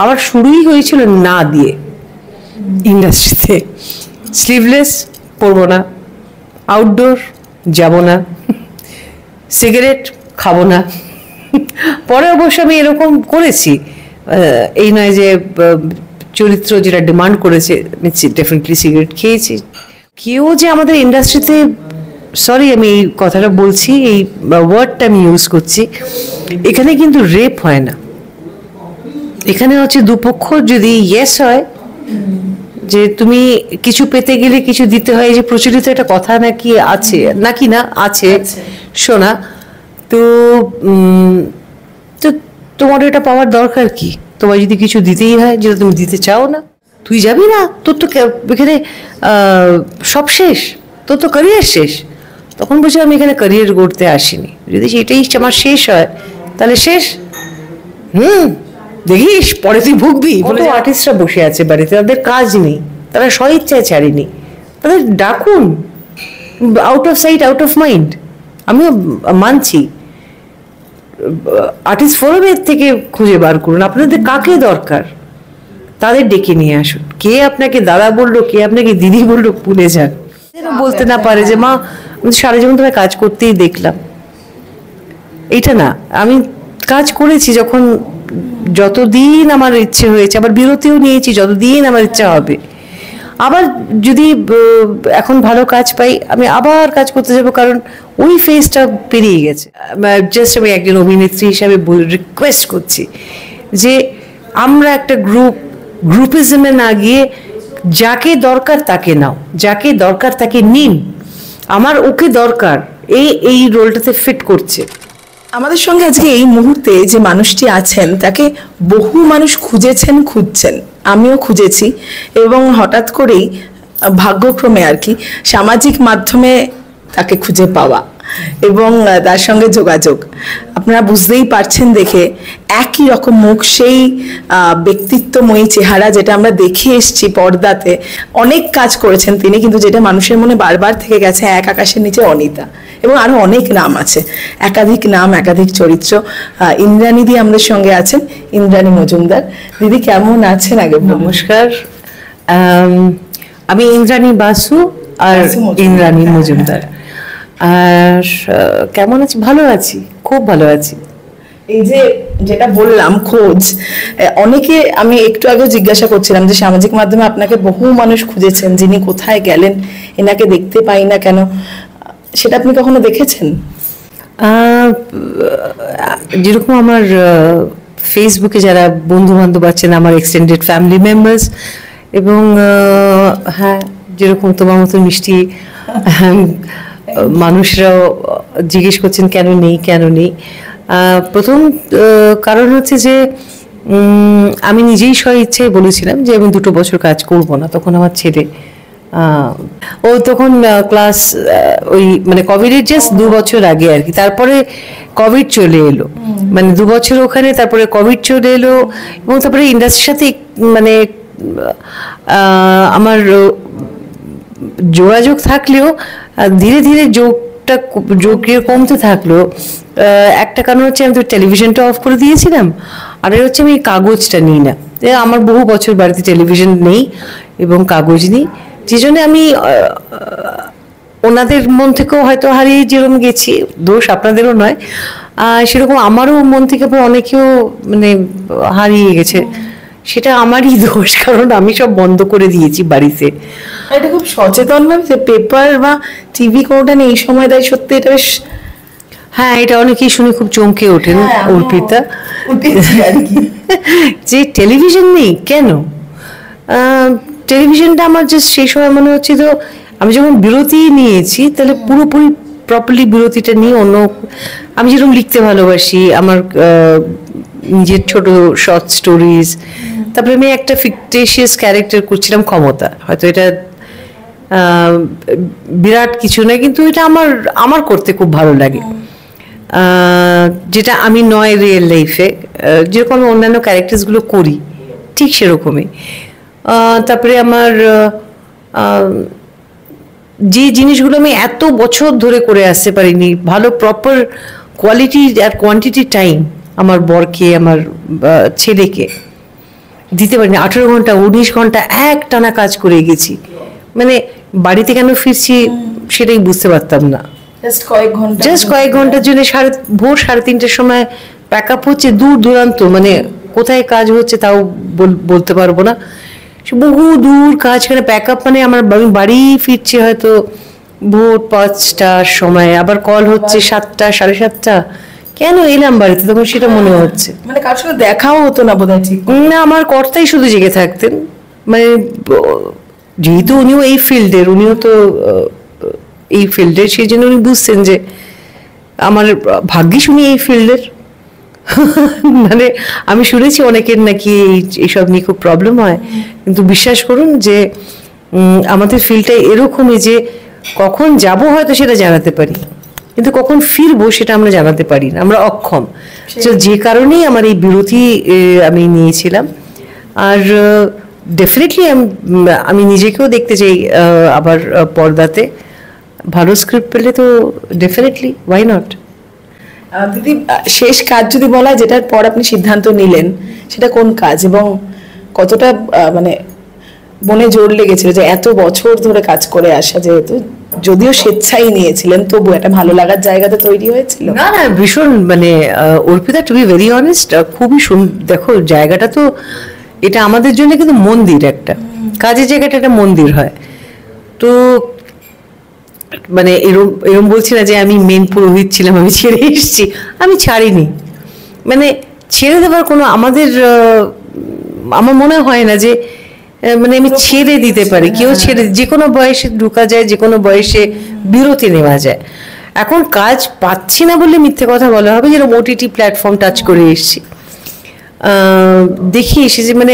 আমার শুরুই হয়েছিল না দিয়ে ইন্ডাস্ট্রিতে। স্লিভলেস পরবো না, আউটডোর যাব না, সিগারেট খাবো না। পরে অবশ্য আমি এরকম করেছি, এই নয় যে চরিত্র যেটা ডিমান্ড করেছে ডেফিনেটলি সিগারেট খেয়েছি। কেউ যে আমাদের ইন্ডাস্ট্রিতে, সরি আমি এই কথাটা বলছি, এই ওয়ার্ডটা আমি ইউজ করছি, এখানে কিন্তু রেপ হয় না। এখানে হচ্ছে দুপক্ষ যদি ইয়েস হয় যে তুমি কিছু পেতে গেলে কিছু দিতে হয়, যে প্রচলিত একটা কথা নাকি আছে, নাকি না আছে শোনা, তো তোমার এটা পাওয়ার দরকার কি? তোমার যদি কিছু দিতেই হয় যেটা তুমি দিতে চাও না, তুই যাবি না, তোর তো এখানে সব শেষ, তোর তো ক্যারিয়ার শেষ। তখন বলছি আমি এখানে ক্যারিয়ার গড়তে আসিনি, যদি সেটাই আমার শেষ হয় তাহলে শেষ। দেখিস পরে তুই ভুগবি। কত আর্টিস্টরা বসে আছে বাড়িতে, তাদের কাজ নেই, তারা স্বইচ্ছায় ছাড়েনি, তাদের ডাকুন। Out of sight out of mind আমিও মানছি, আর্টিস্ট ফোরামের থেকে খুঁজে বার করুন আপনাদের কাকে দরকার, তাদের ডেকে নিয়ে আসুন। কে আপনাকে দাদা বললো, কে আপনাকে দিদি বললো, ভুলে যান। বলতে না পারে যে মা আমি সারা জীবন তোমায় কাজ করতেই দেখলাম, এইটা না। আমি কাজ করেছি যখন, যতদিন আমার ইচ্ছে হয়েছে, আবার বিরতিও নিয়েছি যতদিন আমার ইচ্ছা হবে। আবার যদি এখন ভালো কাজ পাই আমি আবার কাজ করতে যাবো, কারণ ওই ফেজটা পেরিয়ে গেছে। জাস্ট আমি একজন অভিনেত্রী হিসাবে রিকোয়েস্ট করছি যে আমরা একটা গ্রুপিজমে না গিয়ে যাকে দরকার তাকে নাও, যাকে দরকার তাকে নিন। আমার ওকে দরকার, এই রোলটাতে ফিট করছে। আমাদের সঙ্গে আজকে এই মুহূর্তে যে মানুষটি আছেন তাকে বহু মানুষ খুঁজছেন, আমিও খুঁজেছি, এবং হঠাৎ করেই ভাগ্যক্রমে আর কি সামাজিক মাধ্যমে তাকে খুঁজে পাওয়া এবং তার সঙ্গে যোগাযোগ। আপনারা বুঝতেই পারছেন দেখে, একই রকম মুখ, সেই ব্যক্তিত্বময়ী চেহারা যেটা আমরা দেখে এসছি পর্দাতে। অনেক কাজ করেছেন তিনি, কিন্তু যেটা মানুষের মনে বারবার থেকে গেছে, এক আকাশের নিচে অনিতা, এবং আরো অনেক নাম আছে, একাধিক নাম, একাধিক চরিত্র। ইন্দ্রাণী দি আমাদের সঙ্গে আছেন, ইন্দ্রাণী মজুমদার। দিদি কেমন আছেন? আগে নমস্কার, আমি ইন্দ্রাণী বাসু আর ইন্দ্রাণী মজুমদার। আর কেমন আছি? ভালো আছি, খুব ভালো আছি। এই যে যেটা বললাম খোঁজ, অনেকে, আমি একটু আগে জিজ্ঞাসা করছিলাম যে সামাজিক মাধ্যমে আপনাকে বহু মানুষ খুঁজেছেন, যিনি কোথায় গেলেন, এনাকে দেখতে পাই না কেন, সেটা আপনি কখনো দেখেছেন? যেরকম আমার ফেসবুকে যারা বন্ধু বান্ধব আছেন, আমার এক্সটেন্ডেড ফ্যামিলি মেম্বার্স, এবং হ্যাঁ যেরকম তোমার মতো মিষ্টি মানুষরাও জিজ্ঞেস করছেন কেন নেই। প্রথম কারণ হচ্ছে যে আমি নিজেই স্বইচ্ছায় বলেছিলাম যে আমি 2 বছর কাজ করব না। তখন আমার ছেলে, ও তখন ক্লাস ওই মানে কোভিডের জাস্ট 2 বছর আগে আর কি, তারপরে কোভিড চলে এলো, মানে 2 বছর ওখানে, তারপরে কোভিড চলে এলো, এবং তারপরে ইন্ডাস্ট্রির সাথে মানে আমার যোগাযোগ থাকলেও ধীরে ধীরে যোগ কমতে থাকলো। একটা কারণ হচ্ছে আমি তো টেলিভিশনটা অফ করে দিয়েছিলাম, আর হচ্ছে আমি কাগজটা নিই না। আমার বহু বছর বাড়িতে টেলিভিশন নেই এবং কাগজ নেই, যে জন্য আমি ওনাদের মন থেকেও হয়তো হারিয়ে যেরকম গেছি, দোষ আপনাদেরও নয়, সেরকম আমারও মন থেকে অনেকেও মানে হারিয়ে গেছে, সেটা আমারই দোষ, কারণ আমি সব বন্ধ করে দিয়েছি বাড়িতে। এটা খুব সচেতন ভাবে যে পেপার বা টিভি কোনোটা নেই এই সময় দেয়, সত্যি এটা বেশ। হ্যাঁ, এটা অনেকেই শুনে খুব চমকে ওঠেন অর্পিতা, যে টেলিভিশন নেই কেন। টেলিভিশনটা আমার জাস্ট সেই সময় মনে হচ্ছিল, আমি যখন বিরতি নিয়েছি তাহলে পুরোপুরি প্রপারলি বিরতিটা নিয়ে অন্য, আমি যেরকম লিখতে ভালোবাসি, আমার নিজের ছোট শর্ট স্টোরিজ, তারপরে আমি একটা ফিকটিশিয়াস ক্যারেক্টার করছিলাম ক্ষমতা, হয়তো এটা বিরাট কিছু না, কিন্তু এটা আমার করতে খুব ভালো লাগে, যেটা আমি নয় রিয়েল লাইফে, যেরকম আমি অন্যান্য ক্যারেক্টার্সগুলো করি ঠিক সেরকমই। তারপরে আমার যে জিনিসগুলো আমি এত বছর ধরে করে আসতে পারিনি, ভালো প্রপার কোয়ালিটি আর কোয়ান্টিটি টাইম আমার বরকে, আমার ছেলেকে, দিতে পারিনি। 18 ঘন্টা 19 ঘন্টা এক টানা কাজ করে গেছি, মানে বাড়িতে কেন ফিরছি সেটাই বুঝতে পারতাম না। জাস্ট কয়েক ঘন্টার জন্য ভোর 3:30টার সময় প্যাক আপ হচ্ছে, দূর দূরান্ত, মানে কোথায় কাজ হচ্ছে তাও বলতে পারবো না, বহু দূর কাজ। এখানে প্যাক আপ মানে আমি বাড়ি ফিরছি হয়তো ভোর 5টার সময়, আবার কল হচ্ছে 7টা 7:30। কেন এলাম বাড়িতে, তখন সেটা মনে হচ্ছে। মানে কার সঙ্গে দেখাও হতো না বোধহয় ঠিক না, আমার কর্তাই শুধু জেগে থাকতেন, মানে যেহেতু উনিও এই ফিল্ডের, উনিও তো এই ফিল্ডের, সেই জন্য উনি বুঝতেন যে আমার ভাগ্যিস উনি এই ফিল্ডের। মানে আমি শুনেছি অনেকের নাকি এইসব নিয়ে খুব প্রবলেম হয়, কিন্তু বিশ্বাস করুন যে আমাদের ফিল্ডটা এরকমই যে কখন যাব হয়তো সেটা জানাতে পারি, কিন্তু কখন ফিরবো সেটা আমরা জানাতে পারি না, আমরা অক্ষম। তো যে কারণেই আমার এই বিরতি আমি নিয়েছিলাম। আর ডেফিনেটলি আমি নিজেকেও দেখতে চাই আবার পর্দাতে, ভালো স্ক্রিপ্ট পেলে তো ডেফিনেটলি, ওয়াই নট। দিদি, শেষ কাজ যদি বলা, যেটার পর আপনি সিদ্ধান্ত নিলেন, সেটা কোন কাজ এবং কতটা মানে মনে জোর লেগেছিল যে এত বছর ধরে কাজ করে আসা, যেহেতু যদিও স্বেচ্ছাই নিয়েছিলেন তবু একটা ভালো লাগার জায়গাতে তৈরি হয়েছিল? না না, ভীষণ, মানে Arpita, to be very honest, খুবই দেখো জায়গাটা তো, এটা আমাদের জন্য কিন্তু মন্দির, একটা কাজের জায়গাটা একটা মন্দির হয়। তো মানে এরম বলছি না যে আমি মেন পুরোহিত ছিলাম, আমি ছেড়ে এসেছি, আমি ছাড়িনি। মানে ছেড়ে দেওয়ার কোনো আমার মনে হয় না যে মানে আমি ছেড়ে দিতে পারি। কেউ ছেড়ে, যে কোনো বয়সে ঢোকা যায়, যে কোনো বয়সে বিরতি নেওয়া যায়। এখন কাজ পাচ্ছি না বললে মিথ্যে কথা বলা হবে, যেরকম ওটিটি প্ল্যাটফর্ম টাচ করে এসেছি, দেখি এসেছি, মানে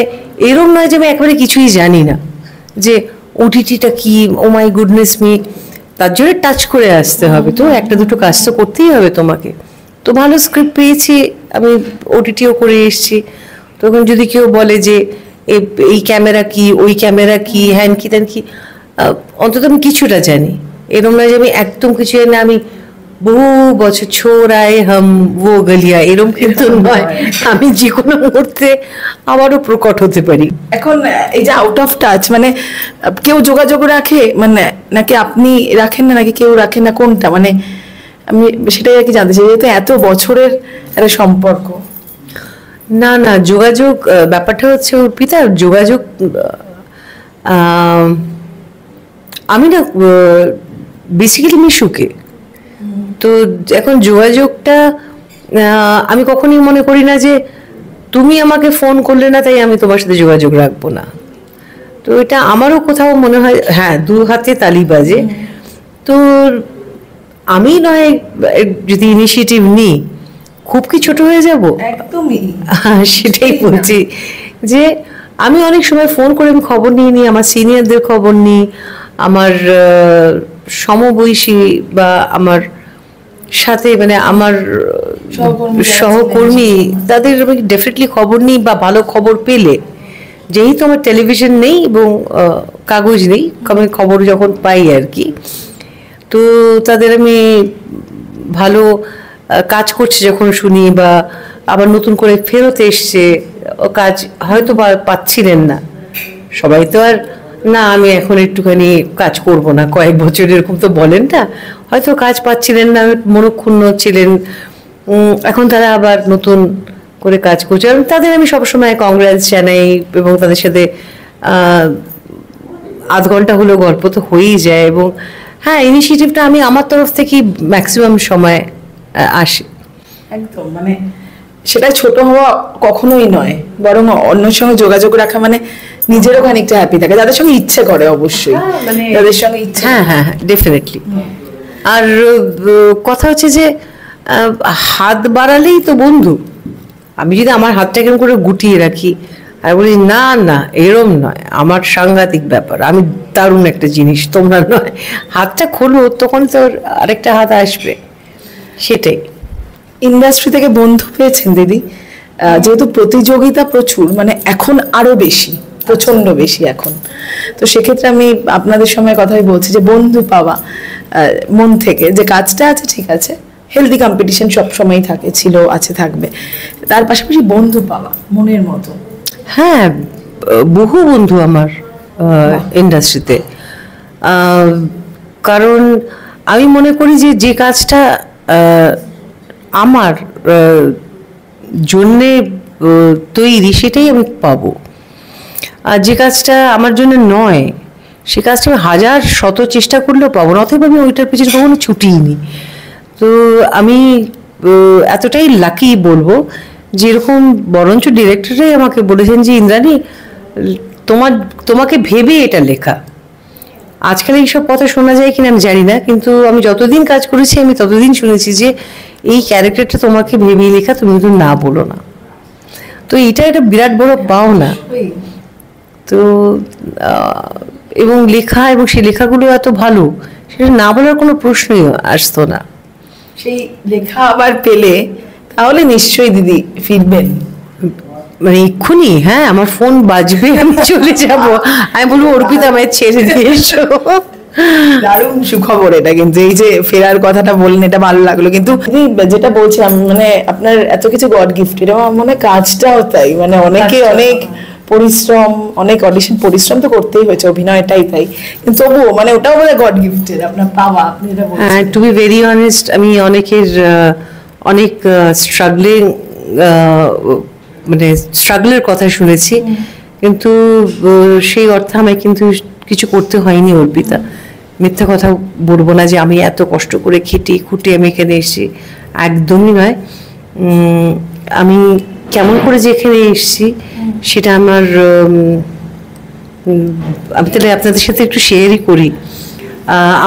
এরম নয় যে আমি একেবারে কিছুই জানি না যে ওটিটিটা কি, ও মাই গুডনেস মি, তার জন্য টাচ করে আসতে হবে। তো একটা দুটো কাজ তো করতেই হবে তোমাকে। তো ভালো স্ক্রিপ্ট পেয়েছি, আমি ওটিটিও করে এসেছি। তখন যদি কেউ বলে যে এই ক্যামেরা কি, ওই ক্যামেরা কি, হ্যান কি ত্যান কি, অন্তত আমি কিছুটা জানি। এরকম নয় যে আমি একদম কিছু জানি না, আমি বহু বছর ছোড়ায় হাম ও গলিয়া, এরম কিন্তু নয়, আমি যে কোনো মুহূর্তে আবারও প্রকট হতে পারি। এখন এই যে আউট অফ টাচ, মানে কেউ যোগাযোগ রাখে, মানে নাকি আপনি রাখেন না, নাকি কেউ রাখেন না, কোনটা? মানে আমি সেটাই আর কি জানতে চাই, যেহেতু এত বছরের একটা সম্পর্ক। না না, যোগাযোগ, ব্যাপারটা হচ্ছে অর্পিতা, যোগাযোগ, আমি না বেসিক্যালি মিশুকে, তো এখন যোগাযোগটা আমি কখনই মনে করি না যে তুমি আমাকে ফোন করলে না তাই আমি তোমার সাথে যোগাযোগ রাখবো না। তো এটা আমারও কোথাও মনে হয়, হ্যাঁ, দু হাতে তালি বাজে। তো আমি নয় যদি ইনিশিয়েটিভ নিই, খুব কি ছোট হয়ে যাব? একদমই সেটাই বলছি যে আমি অনেক সময় ফোন করে আমি খবর নিয়ে নিই, আমার সিনিয়রদের খবর নিই, আমার সমবয়সী বা আমার সাথে, মানে আমার সহকর্মী, তাদের আমি ডেফিনেটলি খবর নিই। বা ভালো খবর পেলে, যেহেতু আমার টেলিভিশন নেই এবং কাগজ নেই, আমি খবর যখন পাই আর কি, তো তাদের আমি ভালো কাজ করছে যখন শুনি, বা আবার নতুন করে ফেরত এসছে, কাজ হয়তো বা পাচ্ছিলেন না সবাই, তো আর না আমি এখন একটুখানি কাজ করব না কয়েক বছর, এরকম তো বলেন না, হয়তো কাজ পাচ্ছিলেন না, মনক্ষুণ্ণ ছিলেন, এখন তারা আবার নতুন করে কাজ করছে। তাদের আমি সবসময় কংগ্রেস জানাই, এবং তাদের সাথে আধ ঘন্টা হলেও গল্প তো হয়েই যায়। এবং হ্যাঁ, ইনিশিয়েটিভটা আমি আমার তরফ থেকেই ম্যাক্সিমাম সময় আসে। একদম, মানে সেটা ছোট হওয়া কখনোই নয়, বরং অন্যের সঙ্গে যোগাযোগ রাখা মানে নিজেরও খানিকটা হ্যাপি থাকে, যাদের সঙ্গে ইচ্ছে করে অবশ্যই, যাদের সঙ্গে ইচ্ছে। হ্যাঁ হ্যাঁ হ্যাঁ, ডেফিনেটলি। আর কথা হচ্ছে যে হাত বাড়ালেই তো বন্ধু। আমি যদি আমার হাতটা কেমন করে গুটিয়ে রাখি আর বলি না না এরম নয়, আমার সাংঘাতিক ব্যাপার, আমি দারুণ একটা জিনিস, তোমরা নয়, হাতটা খোলো, তখন তো আরেকটা হাত আসবে, সেটাই। ইন্ডাস্ট্রি থেকে বন্ধু পেয়েছেন দিদি? যেহেতু প্রতিযোগিতা প্রচুর, মানে এখন আরো বেশি, প্রচন্ড বেশি এখন, তো সেক্ষেত্রে আমি আপনাদের সময় কথাই বলছি যে বন্ধু পাওয়া মন থেকে, যে কাজটা আছে ঠিক আছে, হেলদি কম্পিটিশন সব সময়ই থাকে, ছিল, আছে, থাকবে, তার পাশাপাশি বন্ধু পাওয়া মনের মতো, হ্যাঁ, বহু বন্ধু আমার ইন্ডাস্ট্রিতে। কারণ আমি মনে করি যে যে কাজটা আমার জন্যে তৈরি সেটাই আমি পাবো, আর যে কাজটা আমার জন্য নয় সে কাজটা আমি হাজার শত চেষ্টা করলেও পাবো না, অথবা আমি ওইটার পিছনে কখনো ছুটিই নি। তো আমি এতটাই লাকি বলবো, যেরকম বরঞ্চ ডিরেক্টররাই আমাকে বলেছেন যে ইন্দ্রাণী তোমাকে ভেবে এটা লেখা। আজকাল এইসব কথা শোনা যায় কিনা আমি জানি না, কিন্তু আমি যতদিন কাজ করেছি আমি ততদিন শুনেছি যে এই ক্যারেক্টারটা তোমাকে ভেবেই লেখা, তুমি কিন্তু না বলো না। তো এটা একটা বিরাট বড় পাওনা। তো এবং লেখা, এবং সেই লেখাগুলো এত ভালো, সেটা না বলার কোনো প্রশ্নই আসতো না। সেই লেখা আবার পেলে তাহলে নিশ্চয়ই দিদি ফিরবেন, মানে এক্ষুনি? হ্যাঁ, আমার ফোন বাজবে, আমি চলে যাব, আমি বলবো অর্পিতা আমায় ছেড়ে দিয়ে এসো। দারুণ সুখবর এটা, কিন্তু এই যে ফেরার কথাটা বললেন এটা ভালো লাগলো। কিন্তু যেটা বলছিলাম, মানে আপনার এত কিছু গড গিফট, এটা আমার মনে হয় কাজটাও তাই, মানে অনেকে অনেক পরিশ্রম, অনেক অডিশন, পরিশ্রম তো করতেই হয়েছে, অভিনয়টাই তাই, কিন্তু তবুও মানে ওটাও মানে গড গিফটেড আপনার পাওয়া, আপনি এটা বলছেন। হ্যাঁ, টু বি ভেরি অনেস্ট, আমি অনেকের অনেক স্ট্রাগলিং, মানে স্ট্রাগলের কথা শুনেছি, কিন্তু সেই অর্থে আমায় কিন্তু কিছু করতে হয়নি অর্পিতা। মিথ্যা কথা বলবো না যে আমি এত কষ্ট করে খেটে খুঁটে আমি এখানে এসেছি, একদমই নয়। আমি কেমন করে যে এখানে এসেছি সেটা আমার, আমি তাহলে আপনাদের সাথে একটু শেয়ারই করি।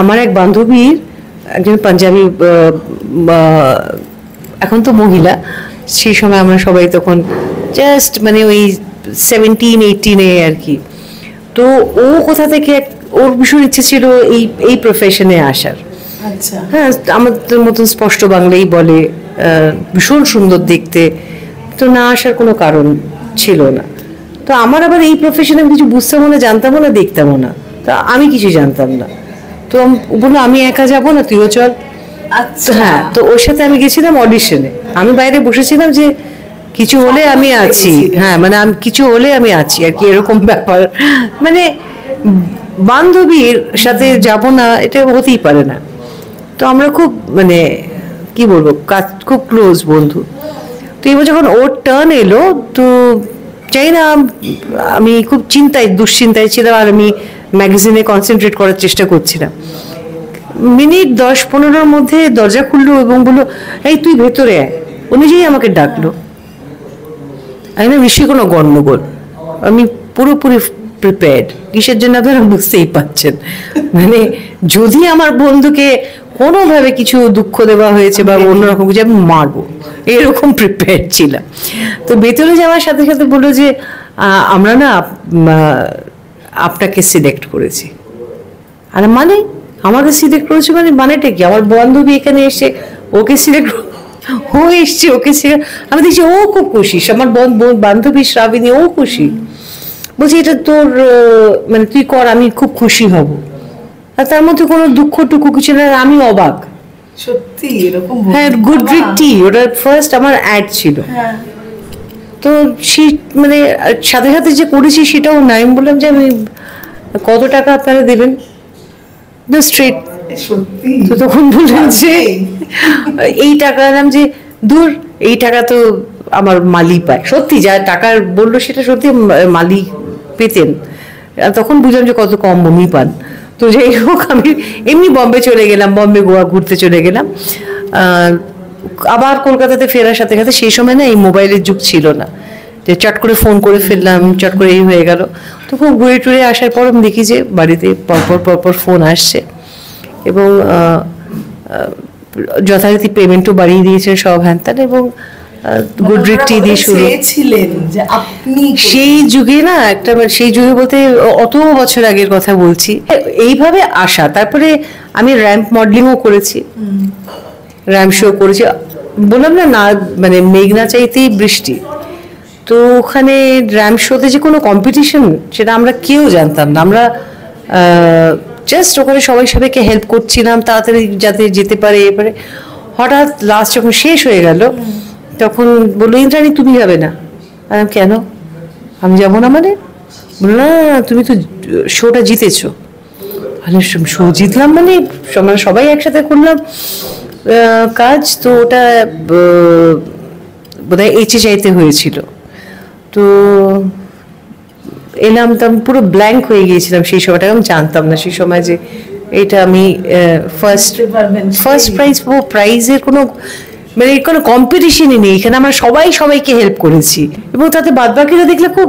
আমার এক বান্ধবীর একজন পাঞ্জাবি, এখন তো মহিলা, সেই সময় আমরা সবাই তখন জাস্ট মানে ওই 17-18 আর কি। তো ও কোথা থেকে, ওর ভীষণ ইচ্ছে ছিল এই প্রফেশনে আসার। আচ্ছা, হ্যাঁ, আমাদের মতন স্পষ্ট বাংলাই বলে, ভীষণ সুন্দর দেখতে, তো না আসার কোনো কারণ ছিল না। তো আমার আবার এই প্রফেশনে কিছু বুঝতামও না, জানতামও না, দেখতামও না, তা আমি কিছু জানতাম না। তো বললো আমি একা যাবো না, তুইও চল। আচ্ছা, হ্যাঁ, তো ওর সাথে আমি গেছিলাম অডিশনে। আমি বাইরে বসেছিলাম যে কিছু হলে আমি আছি, হ্যাঁ মানে আমি কিছু হলে আমি আছি আর কি, এরকম ব্যাপার। মানে বান্ধবীর সাথে যাব না, এটা হতেই পারে না। তো আমরা খুব মানে কি বলবো, খুব ক্লোজ বন্ধু। তো এবার যখন ওর টার্ন এলো, তো চাই না, আমি খুব দুশ্চিন্তায় ছিলাম, আর আমি ম্যাগাজিনে কনসেন্ট্রেট করার চেষ্টা করছিলাম। মিনিট 10-15 মধ্যে দরজা খুললো এবং বললো, এই তুই ভেতরে আয়। অনুযায়ী আমাকে ডাকলো। আমি না নিশ্চয়ই কোনো গন্ডগোল, আমি পুরোপুরি প্রিপেয়ার্ড। কিসের জন্য আপনারা বুঝতেই পারছেন, মানে যদি আমার বন্ধুকে কোনোভাবে কিছু দুঃখ দেওয়া হয়েছে বা অন্যরকম কিছু, আমি মারবো, এরকম প্রিপেয়ার্ড ছিলাম। তো ভেতরে যাওয়ার সাথে সাথে বললো যে আমরা না আপনাকে সিলেক্ট করেছি। আর মানে আমাকে সিলেক্ট করেছে মানে মানেটা কি? আমার বান্ধবী এখানে এসে ওকে সিলেক্ট, ও এসছে ওকে সিলেক্ট, আমি দেখছি ও খুব খুশি, আমার বান্ধবী শ্রাবিনী, ও খুশি। বলছি এটা তোর মানে তুই কর, আমি খুব খুশি হব। আর তার মধ্যে কোনো দুঃখ টুকু কিছু না, আমি অবাক। সত্যি এরকম? হ্যাঁ, গুডরিক টি, ওটা ফার্স্ট আমার অ্যাড ছিল। তো সেই মানে সাথে সাথে যে করেছি সেটাও না, আমি বললাম যে আমি কত টাকা আপনারা দেবেন, স্ট্রেট। তো তখন বললেন যে এই টাকা, নাম যে দূর, এই টাকা তো আমার মালি পায়। সত্যি যা টাকার বললো সেটা সত্যি মালি পেতেন। তখন বুঝলাম যে কত কম উনি পান। তো যাই হোক, আমি এমনি বম্বে চলে গেলাম, বম্বে গোয়া ঘুরতে চলে গেলাম। আবার কলকাতাতে ফেরার সাথে সাথে, সেই সময় না এই মোবাইলের যুগ ছিল না, যে চট করে ফোন করে ফেললাম, চট করে এই হয়ে গেল। তো খুব ঘুরে টুরে আসার পর আমি দেখি যে বাড়িতে পরপর ফোন আসছে, এবং যথারীতি পেমেন্টও বাড়িয়ে দিয়েছেন সব হ্যান ত্যান, এবং গুডরিক টি দিয়ে শুরু। সেই যুগে না একটা, সেই যুগে বলতে অত বছর আগের কথা বলছি, এইভাবে আসা। তারপরে আমি র্যাম্প মডেলিংও করেছি, র্যাম্প শো করেছি। বললাম না, না মানে মেঘনা চাইতেই বৃষ্টি। তো ওখানে র্যাম্প শোতে যে কোনো কম্পিটিশন, সেটা আমরা কেউ জানতাম না। আমরা জাস্ট ওখানে সবাইকে হেল্প করছিলাম তাড়াতাড়ি যাতে যেতে পারে। এবারে হঠাৎ লাস্ট যখন শেষ হয়ে গেল, তখন বললো ইন্দ্রাণী তুমি যাবে না। কেন? আমি যাবো না মানে? বললো না না, না, তুমি তো শোটা জিতেছো। শো জিতলাম মানে আমরা সবাই একসাথে করলাম কাজ, তো ওটা বোধহয় চাইতে হয়েছিল। তো এলাম, তো আমি পুরো ব্ল্যাঙ্ক হয়ে গিয়েছিলাম সেই সময়টা। আমি জানতাম না সেই সময় যে এটা আমি ফার্স্ট প্রাইজের কোনো মানে কোনো কম্পিটিশনই নেই এখানে। আমরা সবাই সবাইকে হেল্প করেছি এবং তাতে বাদবাকিরা দেখলে খুব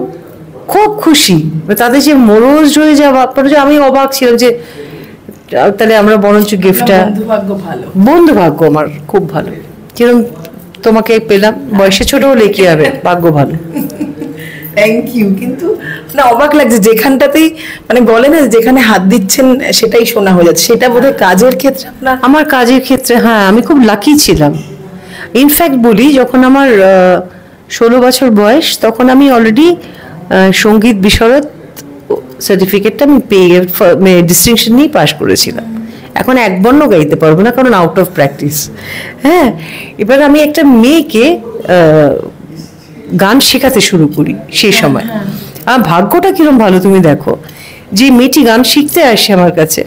খুব খুশি। তাদের যে মনোজ হয়ে যাওয়া, আমি অবাক ছিলাম যে তাহলে আমরা বরঞ্চ গিফটটা, বন্ধু ভাগ্য আমার খুব ভালো। কিরকম তোমাকে পেলাম, বয়সে ছোট হলে কি হবে, ভাগ্য ভালো। Thank you. কিন্তু না, অবাক লাগছে যেখানটাতেই মানে বলে না যেখানে হাত দিচ্ছেন সেটাই শোনা হয়ে যাচ্ছে, সেটা বোধহয় কাজের ক্ষেত্রে আপনার। আমার কাজের ক্ষেত্রে হ্যাঁ, আমি খুব লাকি ছিলাম। ইনফ্যাক্ট বলি, যখন আমার 16 বছর বয়স, তখন আমি অলরেডি সঙ্গীত বিশারদ সার্টিফিকেটটা আমি পেয়ে ডিস্টিংশন নিয়ে পাশ করেছিলাম। এখন এক বর্ণ গাইতে পারবো না, কারণ আউট অফ প্র্যাকটিস। হ্যাঁ, এবার আমি একটা মেয়েকে গান শেখাতে শুরু করি সেই সময়। আমার ভাগ্যটা কিরম ভালো তুমি দেখো, যে মেয়েটি গান শিখতে আসে আমার কাছে,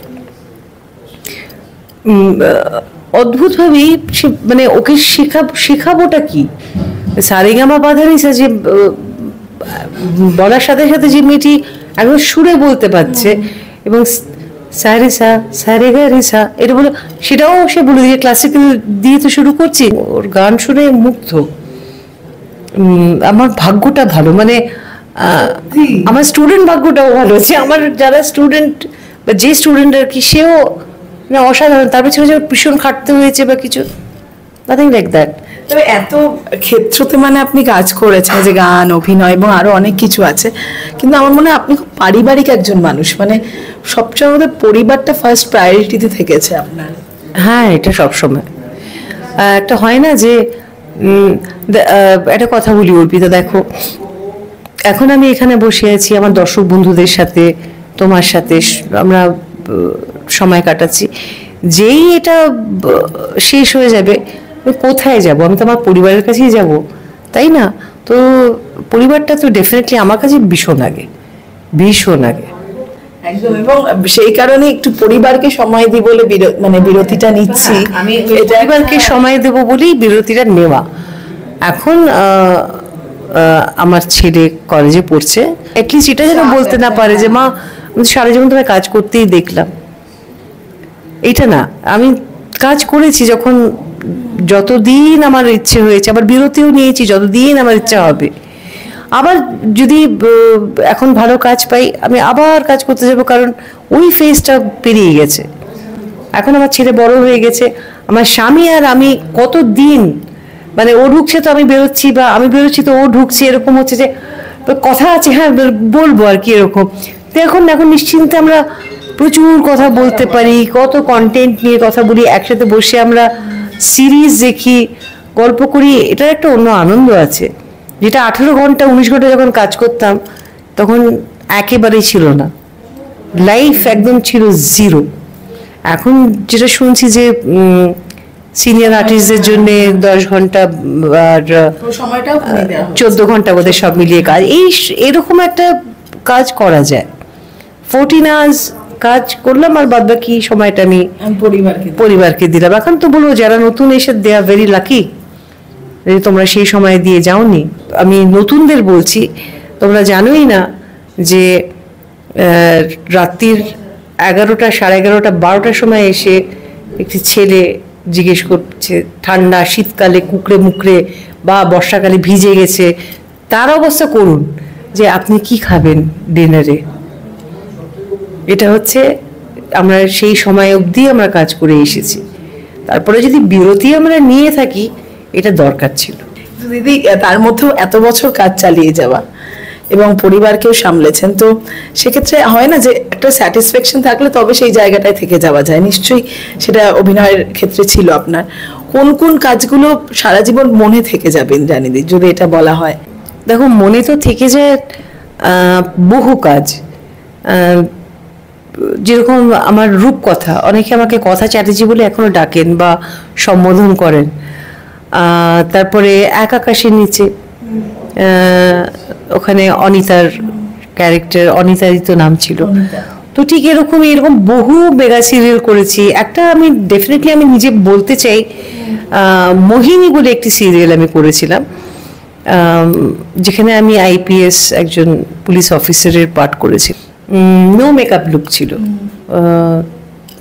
অদ্ভুতভাবেই মানে ওকে শেখাবোটা কি, সারেগামা পাধানিসা যে বলার সাথে সাথে যে মেয়েটি একদম সুরে বলতে পারছে এবং সারেসা সারেগা রেসা এটা বলে, সেটাও সে বলে দিয়ে ক্লাসিক্যাল দিয়ে তো শুরু করছি। ওর গান শুনে মুগ্ধ। আমার ভাগ্যটা ভালো, মানে আমার স্টুডেন্ট ভাগ্যটাও ভালো আছে। আমার যারা স্টুডেন্ট বা যে স্টুডেন্ট আর কি, সেও অসাধারণ। তার পেছনে যে ভীষণ খাটতে হয়েছে বা কিছু, নাথিং লাইক দ্যাট। তবে এত ক্ষেত্রতে মানে আপনি কাজ করেছেন, যে গান, অভিনয় এবং আরো অনেক কিছু আছে, কিন্তু আমার মনে হয় আপনি খুব পারিবারিক একজন মানুষ। মানে সবচেয়ে আমাদের পরিবারটা ফার্স্ট প্রায়োরিটিতে থেকেছে আপনার। হ্যাঁ, এটা সবসময় একটা হয় না যে একটা কথা বলি অর্পিতা, দেখো এখন আমি এখানে বসে আছি আমার দর্শক বন্ধুদের সাথে, তোমার সাথে আমরা সময় কাটাচ্ছি। যেই এটা শেষ হয়ে যাবে, কোথায় যাব? আমি তো আমার পরিবারের কাছেই যাব, তাই না? তো পরিবারটা তো ডেফিনেটলি আমার কাছে ভীষণ আগে, ভীষণ আগে। একদম। এবং সেই কারণে একটু পরিবারকে সময় দিই বলে মানে বিরতিটা নিচ্ছি। আমি পরিবারকে সময় দেবো বলেই বিরতিটা নেওয়া। এখন আমার ছেলে কলেজে পড়ছে, অ্যাটলিস্ট এটা যেন বলতে না পারে যে মা সারা জীবন তোমায় কাজ করতেই দেখলাম। এইটা না, আমি কাজ করেছি যখন, যতদিন আমার ইচ্ছে হয়েছে, আবার বিরতিও নিয়েছি যতদিন আমার ইচ্ছা হবে। আবার যদি এখন ভালো কাজ পাই, আমি আবার কাজ করতে যাব, কারণ ওই ফেজটা পেরিয়ে গেছে। এখন আমার ছেলে বড় হয়ে গেছে, আমার স্বামী আর আমি কতদিন মানে ও ঢুকছে তো আমি বেরোচ্ছি, বা আমি বেরোচ্ছি তো ও ঢুকছে, এরকম হচ্ছে যে কথা আছে, হ্যাঁ বলবো আর কি এরকম। তো এখন নিশ্চিন্তে আমরা প্রচুর কথা বলতে পারি, কত কন্টেন্ট নিয়ে কথা বলি, একসাথে বসে আমরা সিরিজ দেখি, গল্প করি। এটার একটা অন্য আনন্দ আছে, যেটা 18 ঘন্টা 19 ঘন্টা যখন কাজ করতাম তখন একেবারেই ছিল না। লাইফ একদম ছিল জিরো। এখন যেটা শুনছি যে সিনিয়র আর্টিস্টদের জন্য 10 ঘন্টা আর 14 ঘন্টা বোধহয় সব মিলিয়ে কাজ, এরকম একটা কাজ করা যায়। 14 আওয়ার্স কাজ করলাম আর বাদ বাকি সময়টা আমি পরিবারকে দিলাম। এখন তো বলবো যারা নতুন এসে দে আর ভেরি লাকি, তোমরা সেই সময় দিয়ে যাওনি। আমি নতুনদের বলছি, তোমরা জানোই না যে রাত্রির 11টা, 11:30, 12টার সময় এসে একটি ছেলে জিজ্ঞেস করছে, ঠান্ডা শীতকালে কুকড়ে মুকড়ে বা বর্ষাকালে ভিজে গেছে, তার অবস্থা করুন যে আপনি কি খাবেন ডিনারে। এটা হচ্ছে আমরা সেই সময় অবধি আমরা কাজ করে এসেছি, তারপরে যদি বিরতি আমরা নিয়ে থাকি, এটা দরকার ছিল। দিদি, তার মধ্যেও এত বছর কাজ চালিয়ে যাওয়া এবং পরিবারকেও সামলেছেন, তো সেক্ষেত্রে হয় না যে একটা স্যাটিসফ্যাকশন থাকলে তবে সেই জায়গাটায় থেকে যাওয়া যায়? নিশ্চয়ই সেটা অভিনয়ের ক্ষেত্রে ছিল আপনার। কোন কোন কাজগুলো সারা জীবন মনে থেকে যাবেন জানিদি, যদি এটা বলা হয়? দেখো, মনে তো থেকে যায় বহু কাজ। যেরকম আমার রূপকথা, অনেকে আমাকে কথা চ্যাটার্জি বলে এখনো ডাকেন বা সম্বোধন করেন। তারপরে এক আকাশের নিচে, ওখানে অনিতার ক্যারেক্টার, অনিতারই তো নাম ছিল। তো ঠিক এরকম বহু মেগা সিরিয়াল করেছি। একটা আমি ডেফিনেটলি আমি নিজে বলতে চাই, মোহিনী বলে একটি সিরিয়াল আমি করেছিলাম, যেখানে আমি আইপিএস একজন পুলিশ অফিসারের পার্ট করেছি। নো মেকআপ লুক ছিল,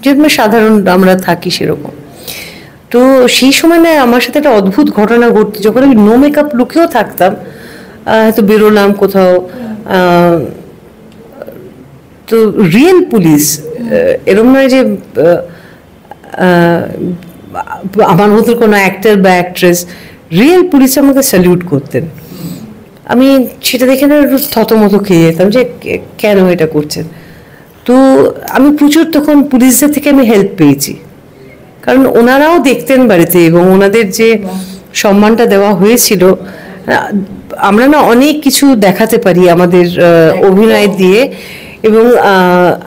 যেরকম সাধারণ আমরা থাকি সেরকম। তো সেই সময় না আমার সাথে একটা অদ্ভুত ঘটনা ঘটতো, যখন আমি নো মেকআপ লুকেও থাকতাম, হয়তো বেরোলাম কোথাও, তো রিয়েল পুলিশ এরকম নয় যে আমার মতো কোনো অ্যাক্টর বা অ্যাক্ট্রেস, রিয়েল পুলিশ আমাকে স্যালিউট করতেন। আমি সেটা দেখে না একটু থতমত খেয়ে যেতাম যে কেন এটা করছেন। তো আমি প্রচুর তখন পুলিশদের থেকে আমি হেল্প পেয়েছি, কারণ ওনারাও দেখতেন বাড়িতে, এবং ওনাদের যে সম্মানটা দেওয়া হয়েছিল, আমরা না অনেক কিছু দেখাতে পারি আমাদের অভিনয় দিয়ে। এবং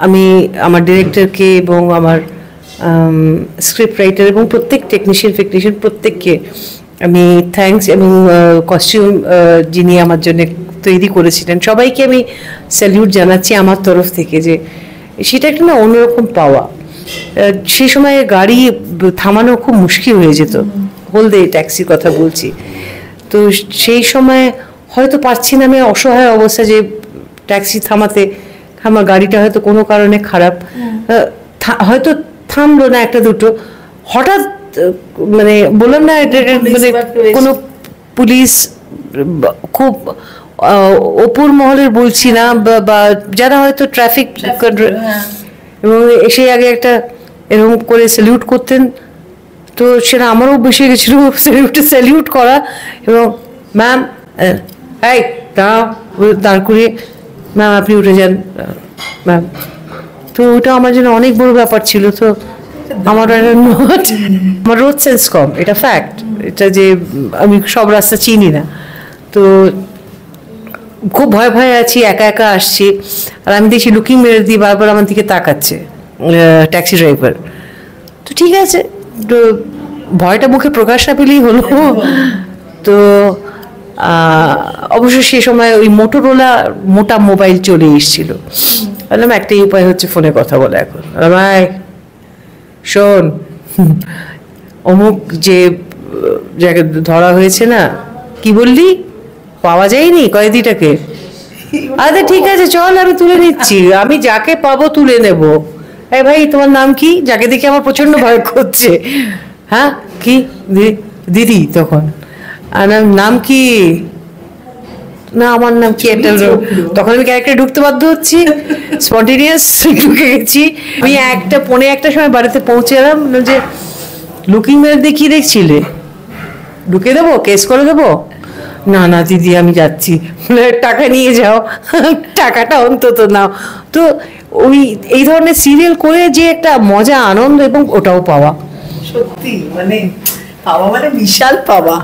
আমি আমার ডিরেক্টরকে এবং আমার স্ক্রিপ্ট রাইটার এবং প্রত্যেক টেকনিশিয়ান প্রত্যেককে আমি থ্যাঙ্কস, এবং কস্টিউম যিনি আমার জন্য তৈরি করেছিলেন সবাইকে আমি স্যালিউট জানাচ্ছি আমার তরফ থেকে, যে সেটা একটা না অন্যরকম পাওয়া। সেই সময় গাড়ি থামানো খুব মুশকিল হয়ে যেত, হলদে ট্যাক্সির কথা বলছি। তো সেই সময় হয়তো পারছি না, আমি অসহায় অবস্থা যে ট্যাক্সি থামাতে, আমার গাড়িটা হয়তো কোনো কারণে খারাপ, হয়তো থামলো না একটা দুটো, হঠাৎ মানে বললাম না মানে কোনো পুলিশ খুব অপুর মহলের বলছি না, বা যারা হয়তো ট্রাফিক এবং এসে আগে একটা এরকম করে স্যালিউট করতেন। তো সেটা আমারও বসে গেছিল স্যালিউট করা, এবং ম্যাম এই দাঁড় করিয়ে, ম্যাম আপনি উঠে যান ম্যাম। তো ওটা আমার জন্য অনেক বড় ব্যাপার ছিল। তো আমার আমার রোড সেন্স কম, এটা ফ্যাক্ট, এটা যে আমি সব রাস্তা চিনি না। তো খুব ভয় ভয়ে আছি, একা একা আসছি, আর আমি দেখছি লুকিং মিরর দিয়ে বারবার আমার দিকে তাকাচ্ছে ট্যাক্সি ড্রাইভার। তো ঠিক আছে, তো ভয়টা মুখে প্রকাশ না পেলেই হলো। তো অবশ্য সে সময় ওই মোটোরোলা মোটা মোবাইল চলে এসেছিল, বললাম একটাই উপায় হচ্ছে ফোনে কথা বলা। এখন ভাই শোন, অমুক যে জায়গায় ধরা হয়েছে না, কি বললি পাওয়া যায়নি কয়েদিটাকে, আরে ঠিক আছে চল আমি তুলে নিচ্ছি, আমি যাকে পাবো তুলে নেব। এই ভাই তোমার নাম কি? যাকে দেখে আমার প্রচন্ড ভয় করছে। হ্যাঁ কি দিদি? তখন আর নাম কি? না আমার নাম কি একটা, তখন আমি ক্যারেক্টারে ঢুকতে বাধ্য হচ্ছি, স্পন্টেনিয়াস ঢুকে গেছি। আমি 1:45 সময় বাড়িতে পৌঁছে এলাম, যে লুকিং মিরর দিয়ে কি দেখছিলে, ঢুকে দেবো, কেস করে দেবো? না না দিদি আমি যাচ্ছি, টাকা নিয়ে যাও, টাকাটা অন্তত নাও। তো ওই এই ধরনের সিরিয়াল করে যে একটা মজা আনন্দ, এবং ওটাও পাওয়া সত্যি মানে পাওয়া মানে বিশাল পাওয়া।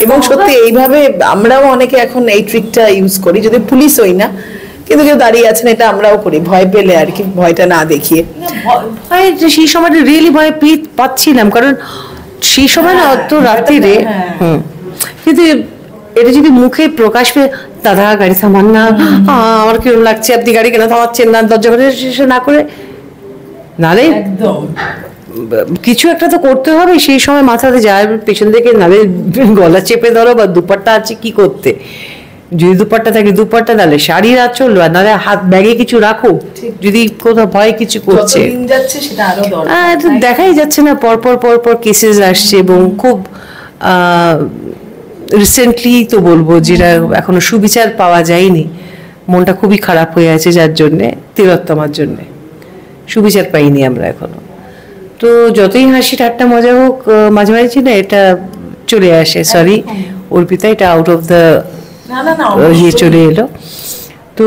এবং সত্যি এইভাবে আমরাও অনেকে এখন এই ট্রিকটা ইউজ করি, যদি পুলিশ হই না, কিন্তু কেউ দাঁড়িয়ে আছেন এটা আমরাও করি, ভয় পেলে আর কি, ভয়টা না দেখিয়ে। ভয় সেই সময়টা রিয়েলি ভয় পাচ্ছিলাম, কারণ সেই সময় না অত রাত্রিরে। কিন্তু এটা যদি মুখে প্রকাশ পেয়ে, দাদা গাড়ি থামান না, আমার কিরম লাগছে, আপনি গাড়ি কেন থামাচ্ছেন না, দরজা করে না করে, নালে কিছু একটা তো করতে হবে। সেই সময় মাথাতে যায় পেছন থেকে, নালে গলা চেপে ধরো, বা দুপাট্টা আছে কি করতে, যদি দুপাট্টা থাকে দুপাট্টা, নালে শাড়ির আঁচল, বা নালে হাত ব্যাগে কিছু রাখো, যদি কোথাও ভয় কিছু করছে। দেখাই যাচ্ছে না, পরপর পরপর কেসেস আসছে, এবং খুব রিসেন্টলি তো বলবো, যেটা এখনো সুবিচার পাওয়া যায়নি, মনটা খুবই খারাপ হয়ে আছে, যার জন্যে তিলোত্তমার জন্যে সুবিচার পাইনি আমরা এখনো। তো যতই হাসি ঠাট্টা মজা হোক, মাঝে মাঝে না এটা চলে আসে, সরি অর্পিতা, এটা আউট অফ দ্য ইয়ে চলে এলো। তো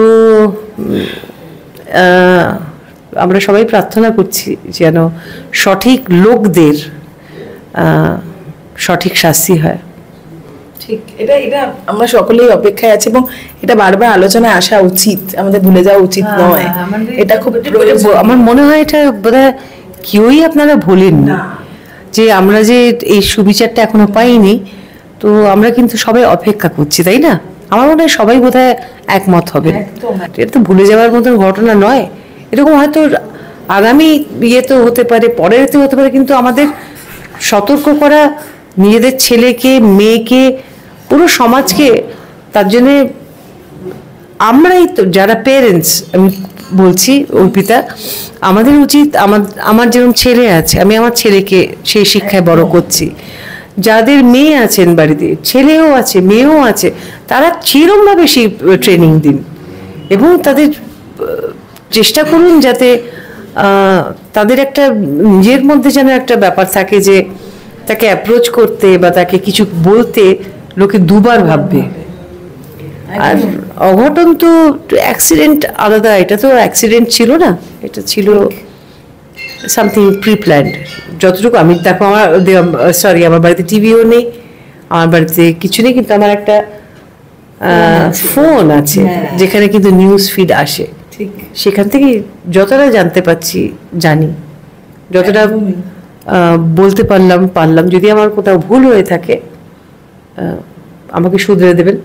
আমরা সবাই প্রার্থনা করছি যেন সঠিক লোকদের সঠিক শাস্তি হয়। ঠিক, এটা এটা আমরা সকলেই অপেক্ষায় আছি, এবং এটা বারবার আলোচনায় আসা উচিত, আমাদের ভুলে যাওয়া উচিত নয়। এটা খুব আমার মনে হয় এটা বোধহয় কেউই আপনারা ভোলেননি, যে আমরা যে এই সুবিচারটা এখনো পাইনি। তো আমরা কিন্তু সবাই অপেক্ষা করছি, তাই না? আমার মনে হয় সবাই বোধহয় একমত হবে। এটা তো ভুলে যাওয়ার মতন ঘটনা নয়। এরকম হয়তো আগামী ইয়েতে হতে পারে, পরেরতে হতে পারে, কিন্তু আমাদের সতর্ক করা নিজেদের ছেলেকে, মেয়েকে, পুরো সমাজকে। তার জন্যে আমরাই তো যারা পেরেন্টস, আমি বলছি অর্পিতা, আমাদের উচিত, আমার যেরকম ছেলে আছে, আমি আমার ছেলেকে সেই শিক্ষায় বড় করছি। যাদের মেয়ে আছেন বাড়িতে, ছেলেও আছে মেয়েও আছে, তারা চিরমভাবে সেই ট্রেনিং দিন এবং তাদের চেষ্টা করুন যাতে তাদের একটা নিজের মধ্যে যেন একটা ব্যাপার থাকে যে তাকে অ্যাপ্রোচ করতে বা তাকে কিছু বলতে লোকে দুবার ভাববে। আর অঘটন তো অ্যাক্সিডেন্ট আলাদা, এটা তো অ্যাক্সিডেন্ট ছিল না, এটা ছিল সামথিং প্রি প্ল্যান্ড। যতটুকু আমি দেখো, আমার বাড়িতে টিভিও নেই, আমার বাড়িতে কিছু নেই, কিন্তু আমার একটা ফোন আছে যেখানে কিন্তু নিউজ ফিড আসে, সেখান থেকে যতটা জানতে পারছি জানি, যতটা বলতে পারলাম। যদি আমার কোথাও ভুল হয়ে থাকে আমাকে শুধরে দেবেন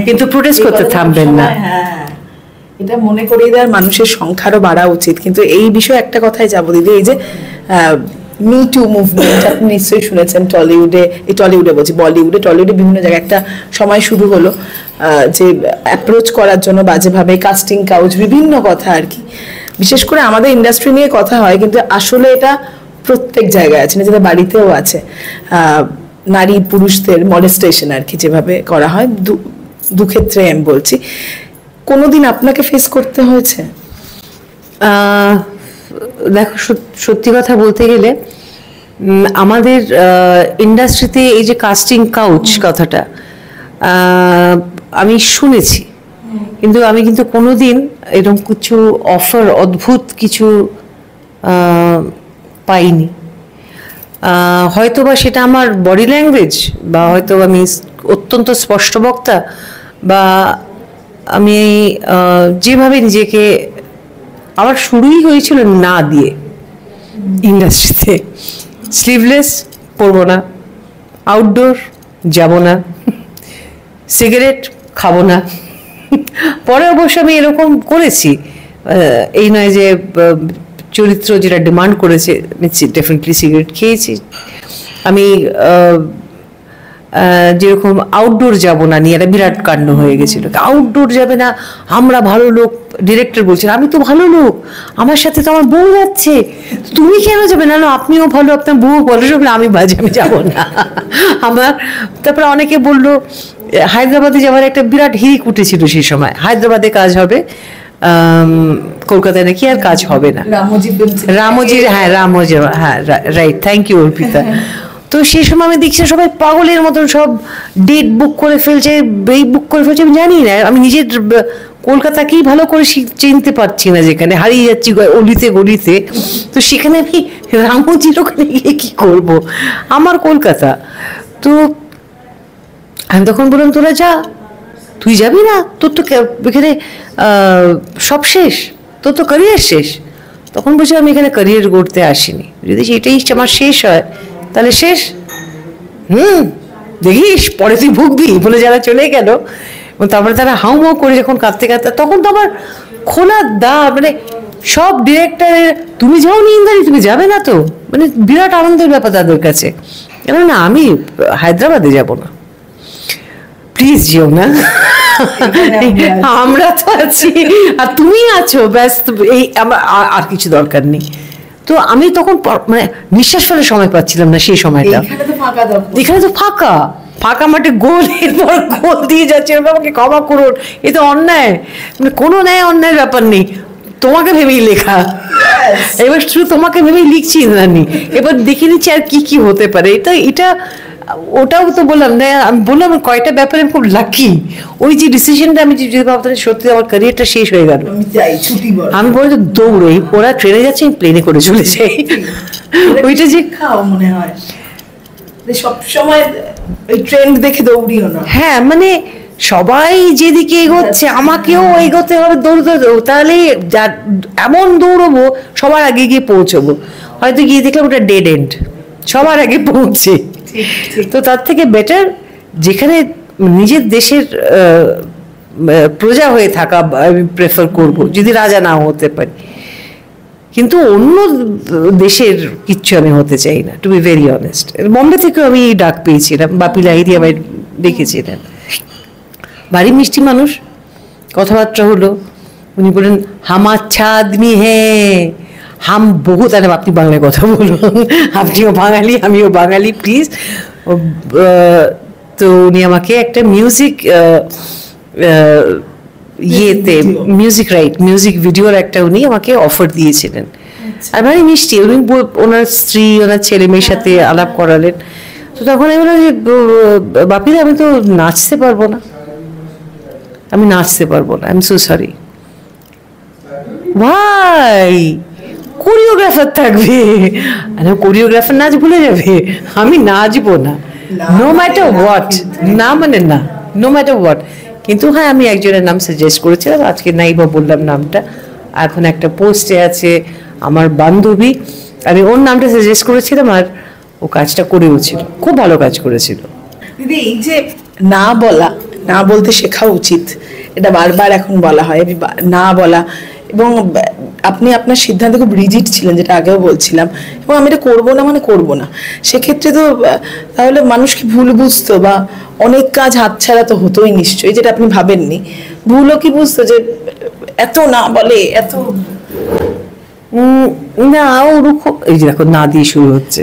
কিন্তু প্রোটেস্ট করতে থামবেন না। এটা মনে করিয়ে দেওয়ার মানুষের সংখ্যারও বাড়া উচিত। কিন্তু এই বিষয়ে একটা কথাই যাবো দিদি, এই যে মি টু মুভমেন্ট আপনি নিশ্চয়ই শুনেছেন। টলিউডে বলছি, টলিউডে বিভিন্ন জায়গায় একটা সময় শুরু হলো যে অ্যাপ্রোচ করার জন্য বাজেভাবে কাস্টিং কাউচ, বিভিন্ন কথা আর কি। বিশেষ করে আমাদের ইন্ডাস্ট্রি নিয়ে কথা হয়, কিন্তু আসলে এটা প্রত্যেক জায়গায় আছে, নিজেদের বাড়িতেও আছে। নারী পুরুষদের মলেস্টেশন আর কি যেভাবে করা হয়, দু ক্ষেত্রে আমি বলছি। কোনোদিন আপনাকে ফেস করতে হয়েছে? দেখো, সত্যি কথা বলতে গেলে আমাদের ইন্ডাস্ট্রিতে এই যে কাস্টিং কাউচ কথাটা আমি শুনেছি, কিন্তু আমি কোনোদিন এরকম কিছু অফার, অদ্ভুত কিছু পাইনি। হয়তো বা সেটা আমার বডি ল্যাঙ্গুয়েজ, বা হয়তো আমি অত্যন্ত স্পষ্ট বক্তা, বা আমি যেভাবে নিজেকে, আমার শুরুই হয়েছিল না দিয়ে ইন্ডাস্ট্রিতে। স্লিভলেস পরবো না, আউটডোর যাব না, সিগারেট খাবো না। পরে অবশ্য আমি এরকম করেছি, এই নয় যে চরিত্র যেটা ডিমান্ড করেছে, ডেফিনেটলি সিগারেট খেয়েছি আমি। যেরকম আউটডোর যাব না নিয়ে একটা বিরাট কাণ্ড হয়ে গেছিল, আউটডোর যাবে না, আমরা ভালো লোক। ডিরেক্টর বলছেন আমি তো ভালো লোক, আমার সাথে তো আমার বউ যাচ্ছে, তুমি কেন যাবে না? আপনিও ভালো, আপনার বউ ভালো, সব আমি বাজে, আমি যাবো না। তারপরে অনেকে বললো, হায়দ্রাবাদে যাওয়ার একটা বিরাট হিরিক উঠেছিল সেই সময়, হায়দ্রাবাদে কাজ হবে, কলকাতায় নাকি আর কাজ হবে না। রামোজির, হ্যাঁ রাইট, থ্যাংক ইউ অর্পিতা। তো সেই সময় আমি দেখছি সবাই পাগলের মতন সব ডেট বুক করে ফেলছে, বুক করে ফেলছে। আমি জানি না, আমি নিজের কলকাতাকেই ভালো করে চিনতে পারছি না, যেখানে হারিয়ে যাচ্ছি অলিতে গলিতে। তো সেখানে আমি রামোজির ওখানে গিয়ে কি করব, আমার কলকাতা। তো আমি তখন বললাম তোরা যা, তুই যাবি না, তোর তো এখানে সব শেষ, তোর তো ক্যারিয়ার শেষ। তখন বলছি আমি এখানে ক্যারিয়ার গড়তে আসিনি, যদি সেটাই আমার শেষ হয় তাহলে শেষ। দেখিস পরে তুই ভুগবি বলে যারা চলে গেল। এবং তারপরে তারা হাউ মাউ করে যখন কাঁদতে কাঁদতে, তখন তো আমার খোলা মানে সব ডিরেক্টরের, তুমি যাও নি ইন্দ্রাণী, তুমি যাবে না তো, মানে বিরাট আনন্দের ব্যাপার তাদের কাছে। কেন না, আমি হায়দ্রাবাদে যাব না, প্লিজ যেও না, আমরা তো আছি আর তুমি আছো, ব্যাস, এই আর কিছু দরকার নেই। তো আমি তখন মানে নিঃশ্বাস ফেলে সময় পাচ্ছিলাম না সেই সময়টা। এখানে তো ফাঁকা ফাঁকা মাঠে গোল, এরপর গোল দিয়ে যাচ্ছে, আমাকে ক্ষমা করুন, এ তো অন্যায়, মানে কোনো ন্যায় অন্যায়ের ব্যাপার নেই, তোমাকে ভেবেই লেখা, এবার শুধু তোমাকে ভেবেই লিখছি ইন্দ্রাণী, এবার দেখে নিচ্ছি আর কি কি হতে পারে। এটা ওটাও তো বললাম না, আমি বললাম কয়টা ব্যাপারে আমি খুব লাকি, ওই যে ডিসিশনটা আমি যদি ভাবতাম সত্যি আমার ক্যারিয়ারটা শেষ হয়ে গেল, আমি বলে তো দৌড়ে, ওরা ট্রেনে যাচ্ছে আমি প্লেনে করে চলে যাই। ওইটা যে মনে হয় সবসময় ওই ট্রেন্ড দেখে দৌড়িও না। হ্যাঁ, মানে সবাই যেদিকে এগোচ্ছে আমাকেও এগোতে হবে, দৌড়তে, তাহলে এমন দৌড়বো সবার আগে গিয়ে পৌঁছবো, হয়তো গিয়ে দেখলাম ওটা ডেড এন্ড, সবার আগে পৌঁছে। তো তার থেকে বেটার যেখানে নিজের দেশের প্রজা হয়ে থাকা আমি প্রেফার করব, যদি রাজা নাও হতে পারি। কিন্তু অন্য দেশের কিচ্ছু আমি হতে চাই না, to be very honest. Bombay থেকেও আমি ডাক পেয়েছিলাম, বাপি লাহিড়ী আমায় ডেকেছিলেন। ভারী মিষ্টি মানুষ, কথাবার্তা হলো। উনি বললেন হাম আচ্ছা আদমি হ্যাঁ, হাম বহুত, আরে আপনি বাংলায় কথা বলুন, আপনিও বাঙালি আমিও বাঙালি প্লিজ। তো উনি আমাকে একটা মিউজিক ইয়েতে মিউজিক ভিডিওর একটা উনি আমাকে অফার দিয়েছিলেন। আর ভারী মিষ্টি, উনি ওনার স্ত্রী ওনার ছেলে মেয়ের সাথে আলাপ করালেন। তো তখন আমি বললাম যে বাপিরা আমি তো নাচতে পারবো না, আমি নাচতে পারবো না, আই এম সো সরি। ভাই কোরিওগ্রাফার থাকবে, কোরিওগ্রাফার নাচ ভুলে যাবে, আমি নাচবো না, নো ম্যাটার হোয়াট। না মানে না, নো ম্যাটার হোয়াট। কিন্তু হ্যাঁ, আমি একজনের নাম সাজেস্ট করেছিলাম, আজকে নাই বা বললাম নামটা, এখন একটা পোস্টে আছে আমার বান্ধবী, আমি ওর নামটা সাজেস্ট করেছিলাম আর ও কাজটা করেও ছিল, খুব ভালো কাজ করেছিল। দিদি, এই যে না বলা, না বলতে শেখা উচিত, এটা বারবার এখন বলা হয়, না বলা, এবং আপনি আপনার সিদ্ধান্তে খুব রিজিড ছিলেন, যেটা আগেও বলছিলাম, এবং আমি এটা করবো না মানে করবো না। সেক্ষেত্রে তো তাহলে মানুষ কি ভুল বুঝতো, বা অনেক কাজ হাতছাড়া তো হতোই নিশ্চয়ই, যেটা আপনি ভাবেননি, ভুলও কি বুঝতো যে এত না বলে, এত না ওরকম। এই যে দেখো, না দিয়ে শুরু হচ্ছে।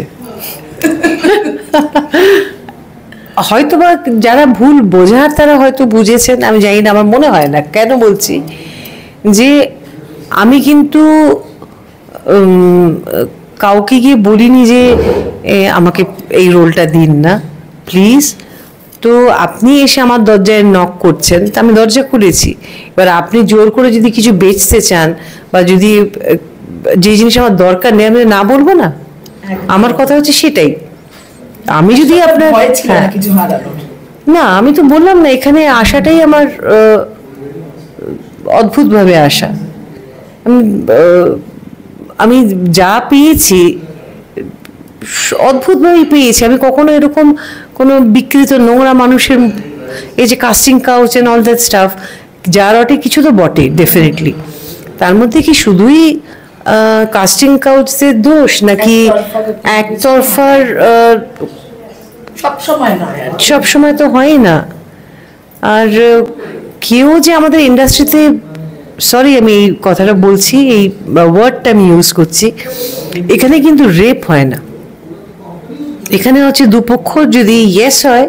হয়তো বা যারা ভুল বোঝার তারা হয়তো বুঝেছেন, আমি জানি না, আমার মনে হয় না। কেন বলছি যে আমি কিন্তু কাউকে গিয়ে বলিনি যে আমাকে এই রোলটা দিন না প্লিজ। তো আপনি এসে আমার দরজায় নক করছেন, তো আমি দরজা খুলেছি। এবার আপনি জোর করে যদি কিছু বেচতে চান, বা যদি যে জিনিস আমার দরকার নেই, আমি না বলবো না। আমার কথা হচ্ছে সেটাই। আমি যদি আপনার না, আমি তো বললাম না, এখানে আসাটাই আমার অদ্ভুতভাবে আসা। আমি যা পেয়েছি অদ্ভুতভাবেই পেয়েছি। আমি কখনো এরকম কোনো বিকৃত নোংরা মানুষের, এই যে casting couch and all that stuff, যার অটে কিছু তো বটে ডেফিনেটলি, তার মধ্যে কি শুধুই কাস্টিং কাউচের দোষ, নাকি একতরফার? সব সময় তো হয় না। আর কেউ যে আমাদের ইন্ডাস্ট্রিতে, সরি আমি এই কথাটা বলছি, এই ওয়ার্ডটা আমি ইউজ করছি, এখানে কিন্তু রেপ হয় না। এখানে হচ্ছে দুপক্ষ যদি ইয়েস হয়,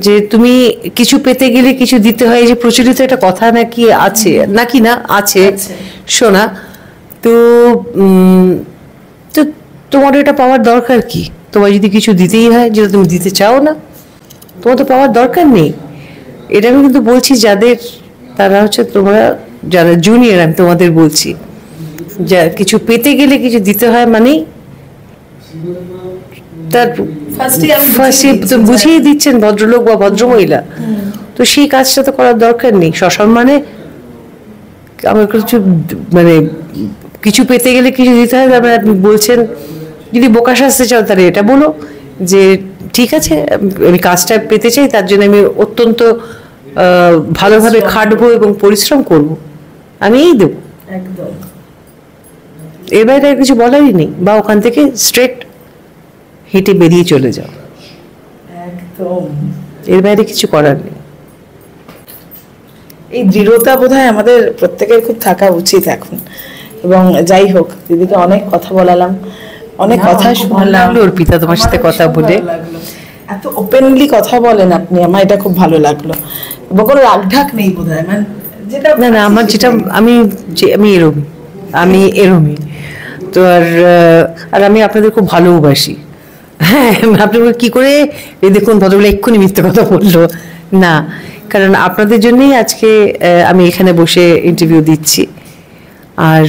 যে তুমি কিছু পেতে গেলে কিছু দিতে হয়, যে প্রচলিত একটা কথা নাকি আছে, নাকি না আছে শোনা, তো তো তোমার এটা পাওয়ার দরকার কি? তোমার যদি কিছু দিতেই হয় যেটা তুমি দিতে চাও না, তোমার তো পাওয়ার দরকার নেই। এটা আমি কিন্তু বলছি যাদের, তারা হচ্ছে তোমরা যারা জুনিয়র, আমি তোমাদের বলছি, যা কিছু পেতে গেলে কিছু দিতে হয়, মানে তার ফার্স্টে বুঝিয়ে দিচ্ছেন ভদ্রলোক বা ভদ্রমহিলা, তো সেই কাজটা তো করার দরকার নেই। সসম্মানে আমার কিছু, মানে কিছু পেতে গেলে কিছু দিতে হয়, তারপরে আপনি বলছেন, যদি বোকা সাজতে চাও তাহলে এটা বলো যে ঠিক আছে, আমি কাজটা পেতে চাই, তার জন্য আমি অত্যন্ত ভালোভাবে খাটবো এবং পরিশ্রম করব, আমি এই দেবো। একদম, এর বাইরে কিছু বলারই নেই, বা ওখান থেকে স্ট্রেট হেঁটে বেরিয়ে চলে যাও, একদম, এর বাইরে কিছু করার নেই। এই দৃঢ়তা বোধহয় আমাদের প্রত্যেকের খুব থাকা উচিত এখন। এবং যাই হোক, দিদিকে অনেক কথা বলালাম, অনেক কথা শুনলাম। অর্পিতা, তোমার সাথে কথা বলে এত ওপেনলি কথা বলেন আপনি, আমার এটা খুব ভালো লাগলো, এবং কোনো রাগঢাক নেই বোধহয়, মানে যেটা না না, আমার যেটা আমি এরমই তো। আর আমি আপনাদের খুব ভালোবাসি। হ্যাঁ, আপনি কি করে এই দেখুন ভদ্রবেলা এক্ষুনি মিথ্যে কথা বললো না, কারণ আপনাদের জন্যই আজকে আমি এখানে বসে ইন্টারভিউ দিচ্ছি। আর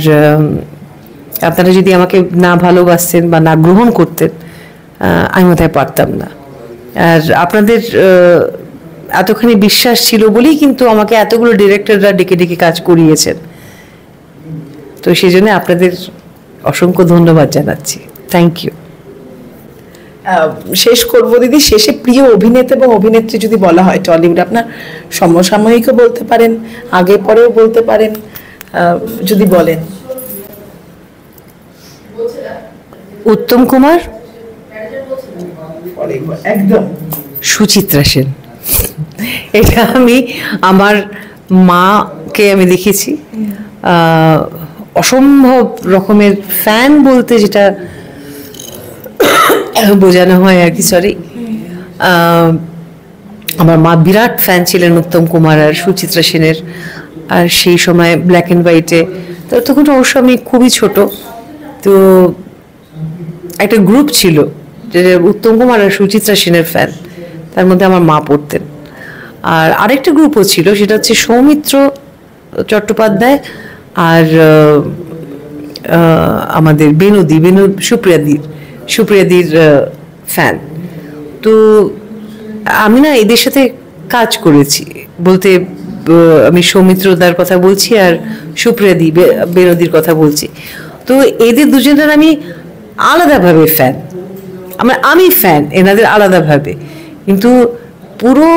আপনারা যদি আমাকে না ভালোবাসতেন বা না গ্রহণ করতেন, আমি বোধহয় পারতাম না। আর আপনাদের এতখানি বিশ্বাস ছিল বলেই কিন্তু আমাকে এতগুলো ডিরেক্টররা ডেকে ডেকে কাজ করিয়েছেন। তো সেই জন্য আপনাদের অসংখ্য ধন্যবাদ জানাচ্ছি। Thank you. শেষ করবো দিদি, শেষে প্রিয় অভিনেতা এবং অভিনেত্রী যদি বলা হয় টলিউড, আপনার সমসাময়িকও বলতে পারেন, আগে পরেও বলতে পারেন, যদি বলেন। উত্তম কুমার, একদম সুচিত্রা সেন। এটা আমি আমার মাকে আমি দেখেছি, অসম্ভব রকমের ফ্যান বলতে যেটা বোঝানো হয় আর কি, সরি, আমার মা বিরাট ফ্যান ছিলেন উত্তম কুমার আর সুচিত্রা সেনের। আর সেই সময় ব্ল্যাক অ্যান্ড হোয়াইটে, তো তখন অবশ্য আমি খুবই ছোট, তো একটা গ্রুপ ছিল যে উত্তম কুমার আর সুচিত্রা সেনের ফ্যান, তার মধ্যে আমার মা পড়তেন। আর আরেকটা গ্রুপও ছিল, সেটা হচ্ছে সৌমিত্র চট্টোপাধ্যায় আর আমাদের সুপ্রিয়াদির ফ্যান। তো আমি না এদের সাথে কাজ করেছি বলতে, আমি সৌমিত্রদার কথা বলছি আর বেনদির কথা বলছি। তো এদের দুজনের আমি আলাদাভাবে ফ্যান, আমি ফ্যান এনাদের আলাদাভাবে, কিন্তু পুরো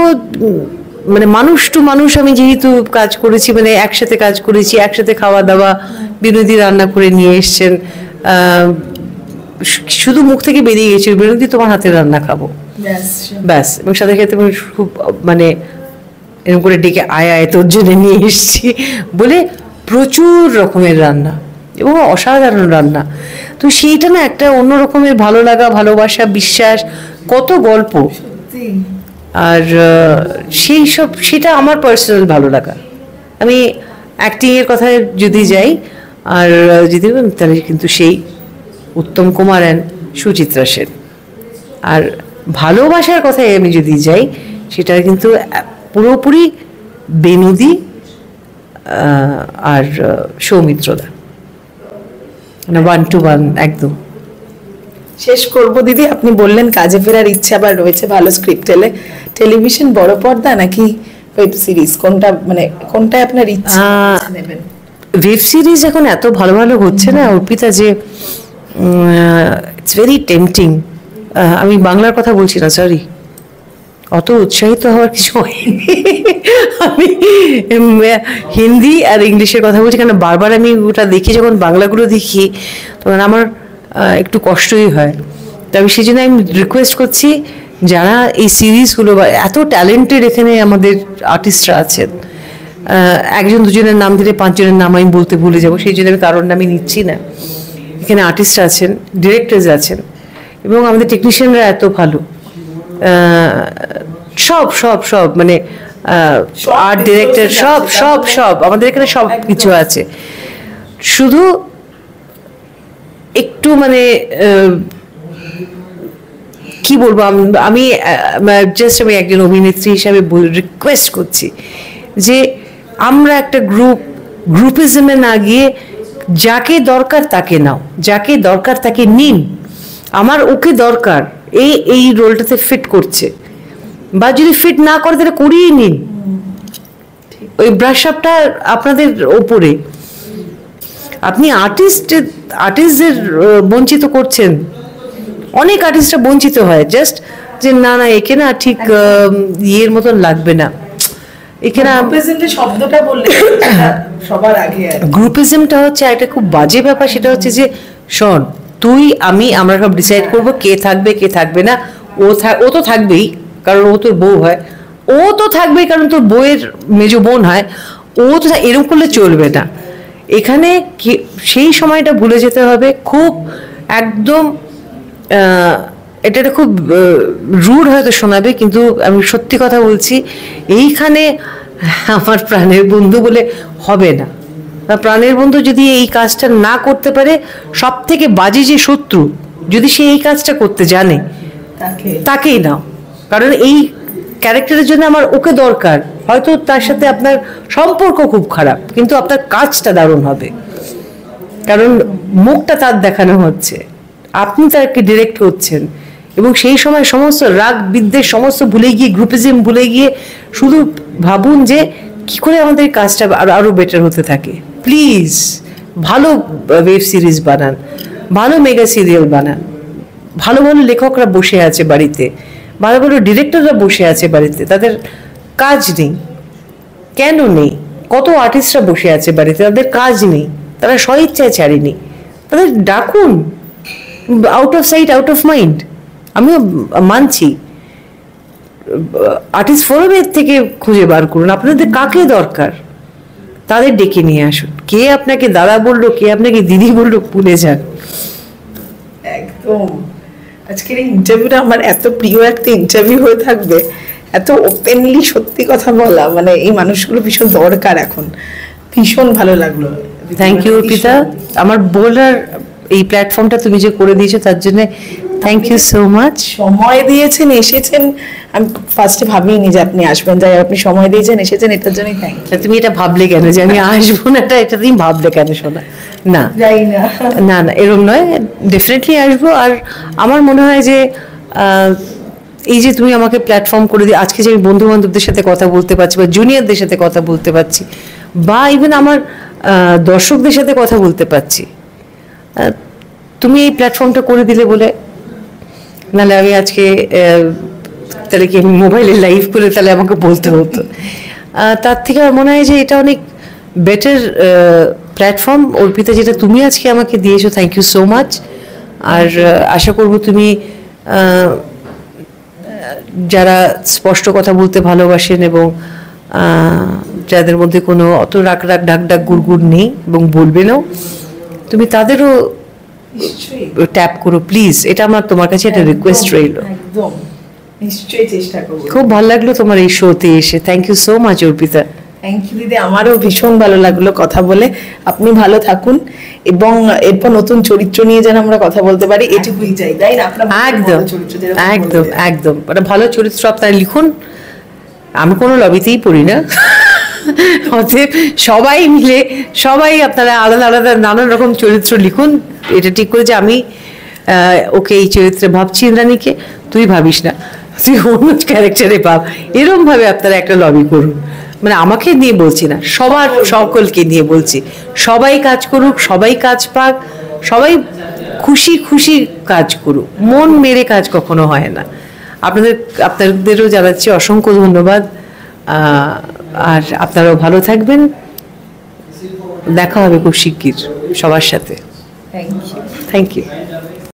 মানে মানুষ টু মানুষ আমি যেহেতু কাজ করেছি, মানে একসাথে কাজ করেছি, একসাথে খাওয়া দাওয়া, বিনোদী রান্না করে নিয়ে এসছেন, শুধু মুখ থেকে বেরিয়ে গেছিল বিনোদী তোমার হাতের রান্না খাবো, ব্যাস। এবং সাথে সাথে খুব মানে এরকম করে ডেকে আয় তোর জন্য নিয়ে এসছি বলে প্রচুর রকমের রান্না এবং অসাধারণ রান্না। তো সেইটা না একটা অন্য রকমের ভালো লাগা, ভালোবাসা, বিশ্বাস, কত গল্প। আর সেই সব, সেটা আমার পার্সোনাল ভালো লাগা। আমি অ্যাক্টিংয়ের কথায় যদি যাই আর যদি তাহলে কিন্তু সেই উত্তম কুমার অ্যান্ড সুচিত্রা সেন। আর ভালোবাসার কথায় আমি যদি যাই, সেটা কিন্তু পুরোপুরি বেনদি আর সৌমিত্রদা, মানে 1 to 1 একদম। শেষ করবো দিদি, আপনি বললেন কাজে ফেরার ইচ্ছা আবার রয়েছে, ভালো স্ক্রিপ্ট এলে টেলিভিশন বড় পর্দা নাকি ওয়েব সিরিজ, কোনটা মানে কোনটায় আপনার ইচ্ছা নেবেন? ওয়েব সিরিজ এখন এত ভালো ভালো হচ্ছে না অর্পিতা, যে ইটস ভেরি টেম্পটিং। আমি বাংলার কথা বলছি না, সরি, অত উৎসাহিত হওয়ার কিছু হয়নি। আমি হিন্দি আর ইংলিশের কথা বলছি, কারণ বারবার আমি ওটা দেখি, যখন বাংলাগুলো দেখি তখন আমার একটু কষ্টই হয়। তবে সেই জন্য আমি রিকোয়েস্ট করছি, যারা এই সিরিজগুলো বা এত ট্যালেন্টেড এখানে আমাদের আর্টিস্টরা আছেন, একজন দুজনের নাম দিলে 5 জনের নাম আমি বলতে ভুলে যাবো, সেই জন্য আমি কারোর নামই নিচ্ছি না। এখানে আর্টিস্ট আছেন, ডিরেক্টরস আছেন, এবং আমাদের টেকনিশিয়ানরা এত ভালো, সব সব সব মানে আর্ট ডিরেক্টর সব সব সব আমাদের এখানে সব কিছু আছে। শুধু একটু মানে কি বলবো, আমি জাস্ট আমি একজন অভিনেত্রী হিসাবে রিকোয়েস্ট করছি যে আমরা একটা গ্রুপিজমে না গিয়ে যাকে দরকার তাকে নাও, যাকে দরকার তাকে নিন। আমার ওকে দরকার, এই রোলটাতে ফিট করছে, বা যদি ফিট না করে তাহলে করিয়ে নিন। ওই ব্রাশ আপটা আপনাদের ওপরে। আপনি আর্টিস্টদের বঞ্চিত করছেন, অনেক আর্টিস্টরা বঞ্চিত হয় জাস্ট যে না একে না ঠিক ইয়ের মতন লাগবে না। এখানে শব্দটা বললে সবার আগে গ্রুপিজমটা হচ্ছে একটা খুব বাজে ব্যাপার। সেটা হচ্ছে যে শোন, তুই আমরা সব ডিসাইড করবো কে থাকবে কে থাকবে না। ও তো থাকবেই, কারণ ও তোর বউ হয়। ও তো থাকবেই, কারণ তোর বউয়ের মেজো বোন হয়। ও তো এরকম করলে চলবে না। এখানে সেই সময়টা ভুলে যেতে হবে। খুব একদম এটা খুব রুড হয়তো শোনাবে, কিন্তু আমি সত্যি কথা বলছি, এইখানে আমার প্রাণের বন্ধু বলে হবে না। প্রাণের বন্ধু যদি এই কাজটা না করতে পারে, সব থেকে বাজে যে শত্রু, যদি সে এই কাজটা করতে জানে, তাকেই নাও। কারণ এই ক্যারেক্টারের জন্য আমার ওকে দরকার। হয়তো তার সাথে আপনার সম্পর্ক খুব খারাপ, কিন্তু আপনার কাজটা দারুণ হবে, কারণ মুখটা তার দেখানো হচ্ছে, আপনি তাকে ডিরেক্ট করছেন। এবং সেই সময় সমস্ত রাগ বিদ্বেষ সমস্ত ভুলে গিয়ে, গ্রুপিজম ভুলে গিয়ে শুধু ভাবুন যে কি করে আমাদের কাজটা আরো বেটার হতে থাকে। প্লিজ ভালো ওয়েব সিরিজ বানান, ভালো মেগা সিরিয়াল বানান, ভালো ভালো লেখকরা বসে আছে বাড়িতে, ভালো ভালো ডিরেক্টররা বসে আছে বাড়িতে, তাদের কাজ নেই। কেন নেই? কত আর্টিস্টরা বসে আছে বাড়িতে, তাদের কাজ নেই, তারা স্বইচ্ছায় ছাড়েনি। তাদের ডাকুন, out of sight out of mind. আমিও মানছি, আর্টিস্ট ফোরামের থেকে খুঁজে বার করুন আপনাদের কাকে দরকার, তাদের ডেকে নিয়ে আসুন। কে আপনাকে দাদা বললো, কে আপনাকে দিদি বললো, ভুলে যান। একদম। আজকের এই ইন্টারভিউটা আমার এত প্রিয় একটা ইন্টারভিউ হয়ে থাকবে, এত ওপেনলি সত্যি কথা বলা, মানে এই মানুষগুলো ভীষণ দরকার এখন। ভীষণ ভালো লাগলো। থ্যাংক ইউ অর্পিতা, আমার বলার এই প্ল্যাটফর্মটা তুমি যে করে দিয়েছো তার জন্য থ্যাংক ইউ সো মাচ। সময় দিয়েছেন, এসেছেন, আমি ফার্স্টে ভাবিনি যে আপনি আসবেন, তাই আপনি সময় দিয়েছেন, এসেছেন, এটার জন্যই থ্যাংক ইউ। তুমি এটা ভাবলে কেন যে আমি আসবো না, এটা তুমি ভাবলে কেন শোনা? না যাই না, না না, এরকম নয়, ডেফিনেটলি আসবো। আর আমার মনে হয় যে এই যে তুমি আমাকে প্ল্যাটফর্ম করে দিয়ে আজকে যে আমি বন্ধু বান্ধবদের সাথে কথা বলতে পারছি, বা জুনিয়রদের সাথে কথা বলতে পারছি, বা ইভেন আমার দর্শকদের সাথে কথা বলতে পারছি, তুমি এই প্ল্যাটফর্মটা করে দিলে বলে। নাহলে আমি আজকে তাহলে কি আমি মোবাইলে লাইভ করে তাহলে আমাকে বলতে হতো। তার থেকে আমার মনে হয় যে এটা অনেক বেটার প্ল্যাটফর্ম অর্পিতা, যেটা তুমি আজকে আমাকে দিয়েছো। Thank you so much. আর আশা করব তুমি যারা স্পষ্ট কথা বলতে ভালোবাসেন এবং যাদের মধ্যে কোনো অত রাগ রাগ ডাক ডাক গুড় নেই এবং বলবেনও, তুমি তাদেরও ট্যাপ করো প্লিজ। এটা আমার তোমার কাছে একটা রিকোয়েস্ট রইল। একদম নিশ্চয়ই চেষ্টা করবো। খুব ভালো লাগলো তোমার এই শোতে এসে। Thank you so much Arpita. Thank you দিদি, আমারও ভীষণ ভালো লাগলো কথা বলে। আপনি ভালো থাকুন এবং এরপর নতুন চরিত্র নিয়ে যেন আমরা কথা বলতে পারি, এটুকুই চাই, তাই না? আপনার একদম একদম একদম, একটা ভালো চরিত্র আপনারা লিখুন। আমি কোনো লবিতেই পড়ি না, অতএব সবাই মিলে, সবাই আপনারা আলাদা আলাদা নানান রকম চরিত্র লিখুন। এটা ঠিক করে যে আমি ওকে এই চরিত্রে ভাবছি ইন্দ্রাণীকে, তুই ভাবিস না, তুই অন্য ক্যারেক্টারে ভাব, এরকম ভাবে আপনারা একটা লবি করুন। মানে আমাকে নিয়ে বলছি না, সবার সকলকে নিয়ে বলছি, সবাই কাজ করুক, সবাই কাজ পাক, সবাই খুশি খুশি কাজ করুক, মন মেরে কাজ কখনো হয় না। আপনাদেরও জানাচ্ছি অসংখ্য ধন্যবাদ। আর আপনারাও ভালো থাকবেন, দেখা হবে খুব শিগগির সবার সাথে। Thank you. Thank you.